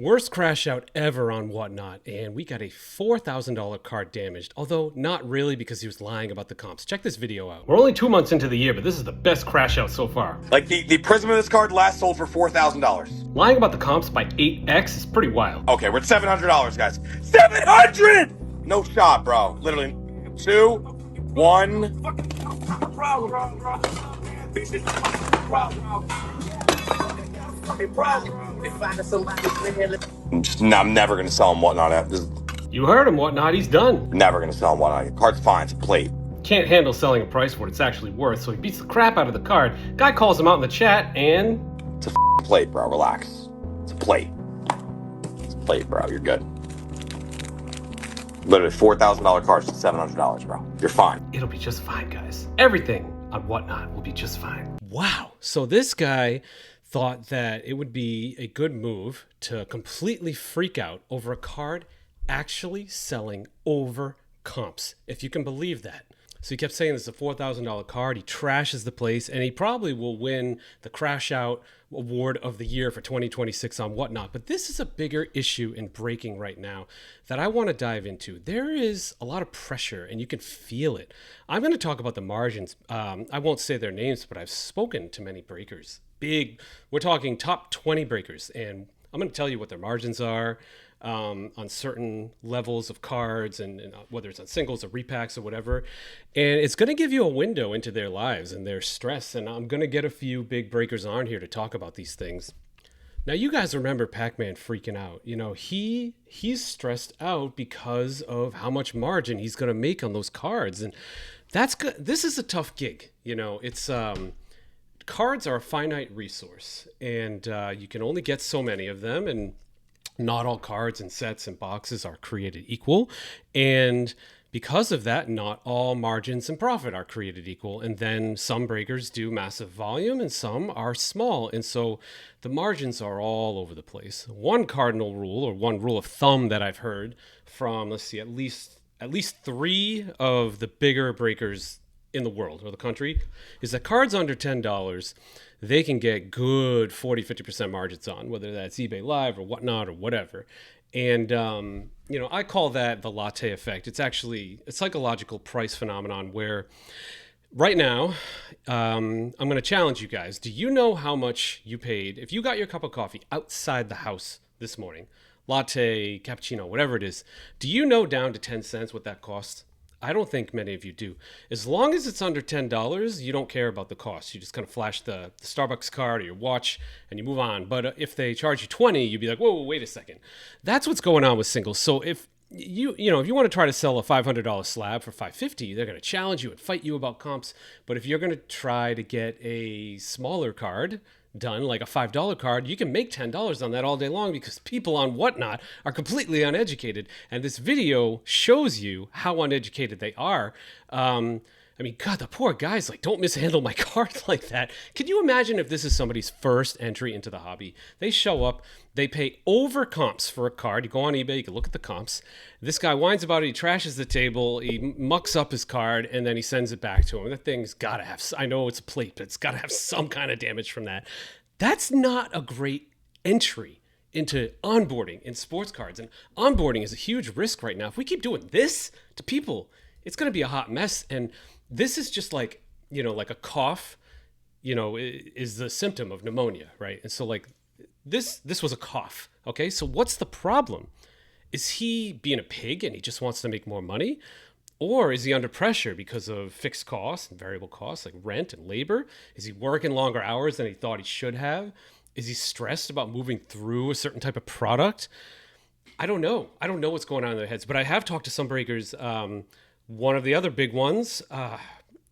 Worst crash out ever on Whatnot, and we got a $4,000 card damaged, although not really because he was lying about the comps. Check this video out. We're only 2 months into the year, but this is the best crash out so far. Like the prism of this card last sold for $4,000. Lying about the comps by 8x is pretty wild. Okay, we're at $700, guys. 700! No shot, bro. Literally. 2, 1. I'm never gonna sell him Whatnot. You heard him, Whatnot, he's done. Never gonna sell him Whatnot. Card's fine, it's a plate. Can't handle selling a price for what it's actually worth, so he beats the crap out of the card. Guy calls him out in the chat, and it's a plate, bro. Relax. It's a plate. It's a plate, bro. You're good. Literally $4,000 cards to $700, bro. You're fine. It'll be just fine, guys. Everything on Whatnot will be just fine. Wow. So this guy thought that it would be a good move to completely freak out over a card actually selling over comps, if you can believe that. So he kept saying this is a $4,000 card. He trashes the place, and he probably will win the Crash Out Award of the Year for 2026 on Whatnot. But this is a bigger issue in breaking right now that I want to dive into. There is a lot of pressure, and you can feel it. I'm going to talk about the margins. I won't say their names, but I've spoken to many breakers. We're talking top 20 breakers, and I'm going to tell you what their margins are on certain levels of cards, and whether it's on singles or repacks or whatever. And it's going to give you a window into their lives and their stress. And I'm going to get a few big breakers on here to talk about these things. Now, you guys remember Pac-Man freaking out. You know, he's stressed out because of how much margin he's going to make on those cards. And that's good. This is a tough gig. You know, it's cards are a finite resource, and you can only get so many of them. And not all cards and sets and boxes are created equal. And because of that, not all margins and profit are created equal. And then some breakers do massive volume and some are small. And so the margins are all over the place. One cardinal rule, or one rule of thumb that I've heard from, let's see, at least 3 of the bigger breakers in the world or the country, is that cards under $10, they can get good 40-50% margins on, whether that's eBay Live or Whatnot or whatever. And you know, I call that the latte effect. It's actually a psychological price phenomenon where right now, I'm going to challenge you guys. Do you know how much you paid if you got your cup of coffee outside the house this morning? Latte, cappuccino, whatever it is. Do you know down to 10 cents what that costs? I don't think many of you do. As long as it's under $10, you don't care about the cost. You just kind of flash the Starbucks card or your watch and you move on. But if they charge you 20, you'd be like, whoa, wait a second. That's what's going on with singles. So if you want to try to sell a $500 slab for $550, they're going to challenge you and fight you about comps. But if you're going to try to get a smaller card done, like a $5 card, you can make $10 on that all day long because people on Whatnot are completely uneducated. And this video shows you how uneducated they are. I mean, God, the poor guys, like, don't mishandle my card like that. Can you imagine if this is somebody's first entry into the hobby? They show up, they pay over comps for a card. You go on eBay, you can look at the comps. This guy whines about it, he trashes the table, he mucks up his card, and then he sends it back to him. That thing's got to have, I know it's a plate, but it's got to have some kind of damage from that. That's not a great entry into onboarding in sports cards. And onboarding is a huge risk right now. If we keep doing this to people, it's going to be a hot mess. And this is just like, you know, like a cough, you know, is the symptom of pneumonia, right? And so like this was a cough. Okay. So what's the problem? Is he being a pig and he just wants to make more money? Or is he under pressure because of fixed costs and variable costs like rent and labor? Is he working longer hours than he thought he should have? Is he stressed about moving through a certain type of product? I don't know. I don't know what's going on in their heads, but I have talked to some breakers. One of the other big ones,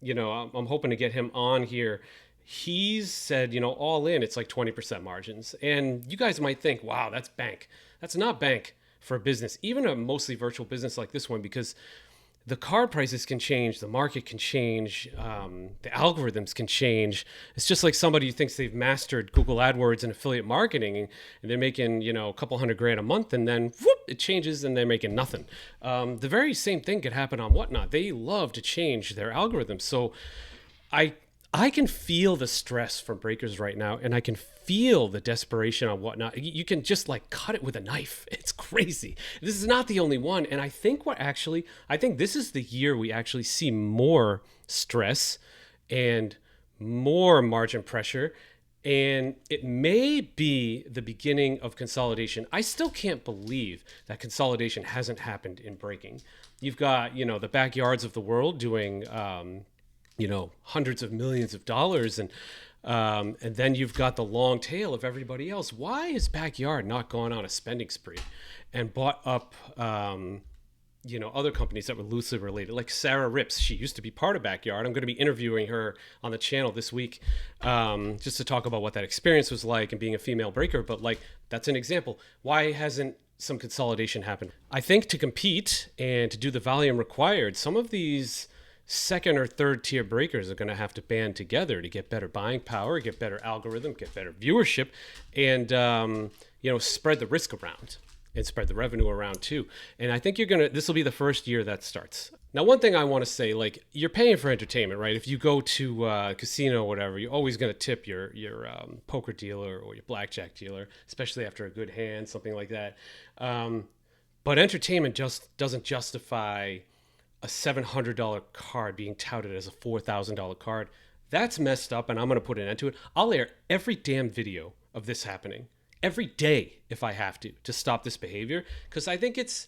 you know, I'm hoping to get him on here. He's said, you know, all in, it's like 20% margins. And you guys might think, wow, that's bank. That's not bank for a business, even a mostly virtual business like this one, because the card prices can change, the market can change, the algorithms can change. It's just like somebody who thinks they've mastered Google AdWords and affiliate marketing, and they're making, you know, a couple $100,000 a month, and then whoop, it changes and they're making nothing. The very same thing could happen on Whatnot. They love to change their algorithms. So I I can feel the stress from breakers right now, and I can feel the desperation on whatnot. You can just like cut it with a knife. It's crazy. This is not the only one. And I think I think this is the year we actually see more stress and more margin pressure. And it may be the beginning of consolidation. I still can't believe that consolidation hasn't happened in breaking. You've got, the backyards of the world doing, hundreds of millions of dollars, and then you've got the long tail of everybody else. Why has Backyard not gone on a spending spree and bought up, other companies that were loosely related, like Sarah Rips? She used to be part of Backyard. I'm going to be interviewing her on the channel this week, just to talk about what that experience was like and being a female breaker. But like, that's an example. Why hasn't some consolidation happened? I think to compete and to do the volume required, some of these second or third tier breakers are going to have to band together to get better buying power, get better algorithm, get better viewership, and spread the risk around and spread the revenue around too. And I think this will be the first year that starts. Now, one thing I want to say, like, you're paying for entertainment, right? If you go to a casino or whatever, you're always going to tip your poker dealer or your blackjack dealer, especially after a good hand, something like that. But entertainment just doesn't justify a $700 card being touted as a $4,000 card. That's messed up, and I'm going to put an end to it. I'll air every damn video of this happening every day if I have to stop this behavior, because I think it's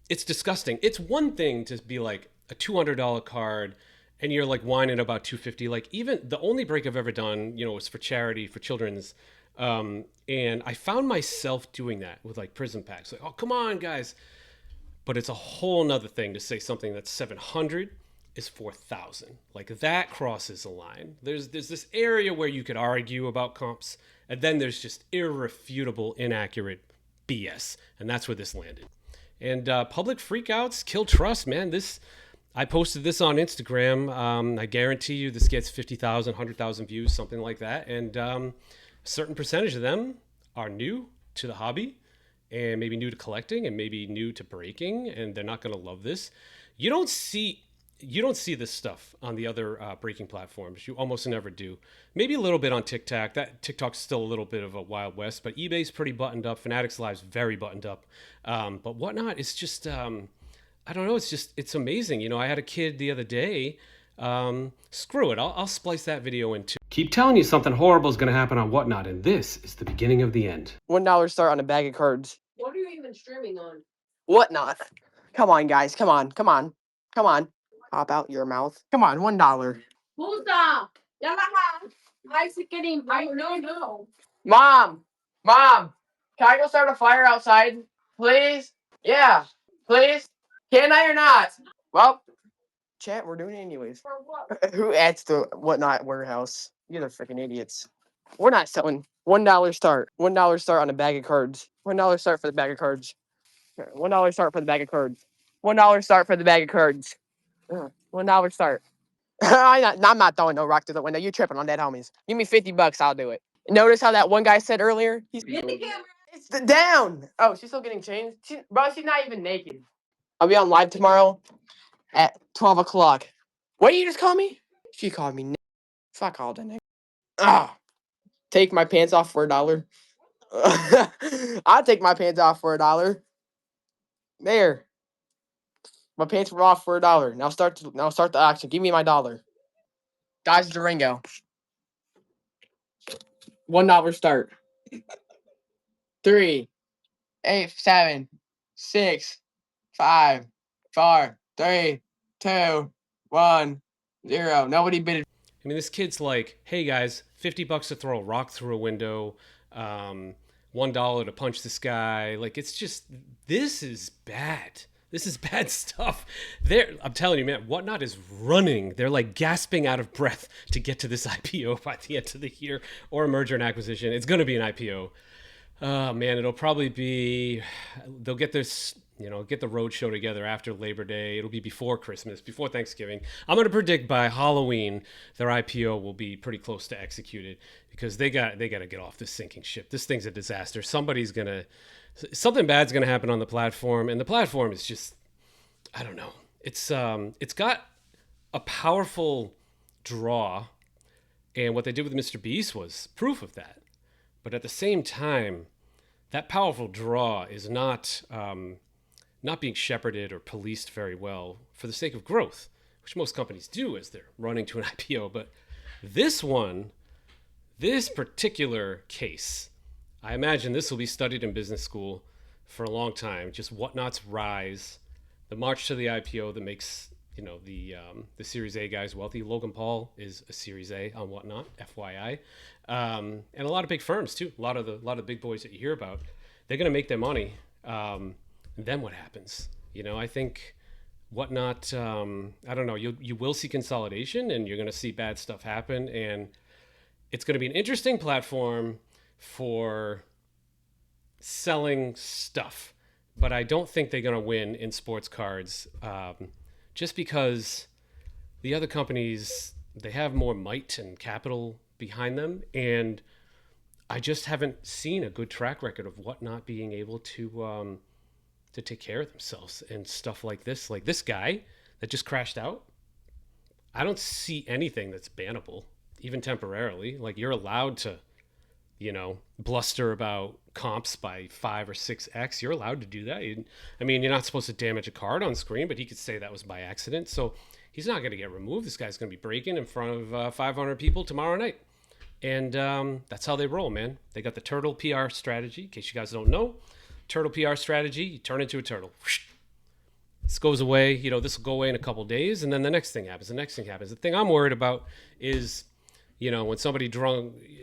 disgusting. It's one thing to be like a $200 card and you're like whining about $250. Like, even the only break I've ever done, was for charity, for children's. And I found myself doing that with like prison packs. Like, oh, come on, guys. But it's a whole nother thing to say something that's 700 is 4,000. Like, that crosses a line. There's this area where you could argue about comps, and then there's just irrefutable, inaccurate BS. And that's where this landed. And public freakouts kill trust, man. I posted this on Instagram. I guarantee you this gets 50,000, 100,000 views, something like that. And a certain percentage of them are new to the hobby, and maybe new to collecting, and maybe new to breaking, and they're not going to love this. You don't see this stuff on the other breaking platforms. You almost never do. Maybe a little bit on TikTok. That TikTok's still a little bit of a Wild West, but eBay's pretty buttoned up. Fanatics Live's very buttoned up. But Whatnot is just, I don't know. It's amazing. I had a kid the other day. Screw it. I'll splice that video in too. Keep telling you something horrible is going to happen on Whatnot, and this is the beginning of the end. $1 start on a bag of cards. What are you even streaming on? Whatnot. Come on, guys. Come on. Pop out your mouth. Come on, $1. Puta! Yamaha! Isaac getting no. Mom! Can I go start a fire outside? Please? Yeah. Please? Can I or not? Well, chat, we're doing it anyways. For what? Who adds the Whatnot warehouse? You're the freaking idiots. We're not selling. $1 start. $1 start on a bag of cards. $1 start for the bag of cards. $1 start for the bag of cards. $1 start for the bag of cards. $1 start. I'm not throwing no rock to the window. You tripping on that, homies. Give me $50, I'll do it. Notice how that one guy said earlier? Get the camera. It's down. Oh, she's still getting changed? Bro, she's not even naked. I'll be on live tomorrow at 12 o'clock. What did you just call me? She called me. Fuck all the nigga. Ah. Take my pants off for $1. I'll take my pants off for $1. There. My pants were off for $1. Now start the auction. Give me my $1. Dodge Durango. $1 start. 3, 8, 7, 6, 5, 4, 3, 2, 1, 0. Nobody bid it. I mean, this kid's like, hey guys, $50 to throw a rock through a window, $1 to punch this guy. Like, it's just, this is bad. This is bad stuff. I'm telling you, man, Whatnot is running. They're like gasping out of breath to get to this IPO by the end of the year, or a merger and acquisition. It's going to be an IPO. Oh man, it'll probably be, they'll get this, get the road show together after Labor Day. It'll be before Christmas, before Thanksgiving. I'm going to predict by Halloween their IPO will be pretty close to executed, because they got to get off this sinking ship. This thing's a disaster. Something bad's going to happen on the platform, and the platform is just, I don't know. It's got a powerful draw And what they did with Mr. Beast was proof of that. But at the same time, that powerful draw is not being shepherded or policed very well for the sake of growth, which most companies do as they're running to an IPO. But this one, this particular case, I imagine this will be studied in business school for a long time. Just Whatnot's rise, the march to the IPO that makes the Series A guys wealthy. Logan Paul is a Series A on Whatnot, FYI, and a lot of big firms too. A lot of the big boys that you hear about, they're going to make their money. And then what happens? I think Whatnot. I don't know. You will see consolidation, and you're going to see bad stuff happen, and it's going to be an interesting platform for selling stuff. But I don't think they're going to win in sports cards, just because the other companies, they have more might and capital behind them, and I just haven't seen a good track record of Whatnot being able to take care of themselves and stuff like this. Like this guy that just crashed out, I don't see anything that's bannable, even temporarily. Like you're allowed to, bluster about comps by 5 or 6x. You're allowed to do that. You're not supposed to damage a card on screen, but he could say that was by accident. So he's not going to get removed. This guy's going to be breaking in front of 500 people tomorrow night. And that's how they roll, man. They got the turtle PR strategy. In case you guys don't know, turtle PR strategy, you turn into a turtle. This goes away, this will go away in a couple days, and then the next thing happens. The thing I'm worried about is, when somebody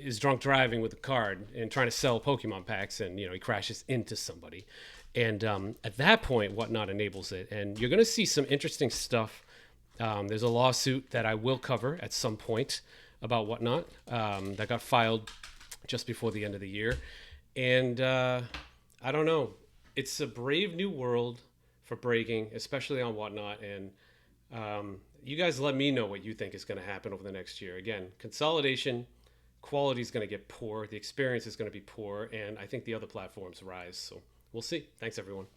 is drunk driving with a card and trying to sell Pokemon packs, and he crashes into somebody, and at that point, Whatnot enables it, and you're going to see some interesting stuff. There's a lawsuit that I will cover at some point about Whatnot that got filed just before the end of the year, and I don't know. It's a brave new world for breaking, especially on Whatnot. And you guys let me know what you think is going to happen over the next year. Again, consolidation, quality is going to get poor. The experience is going to be poor. And I think the other platforms rise. So we'll see. Thanks, everyone.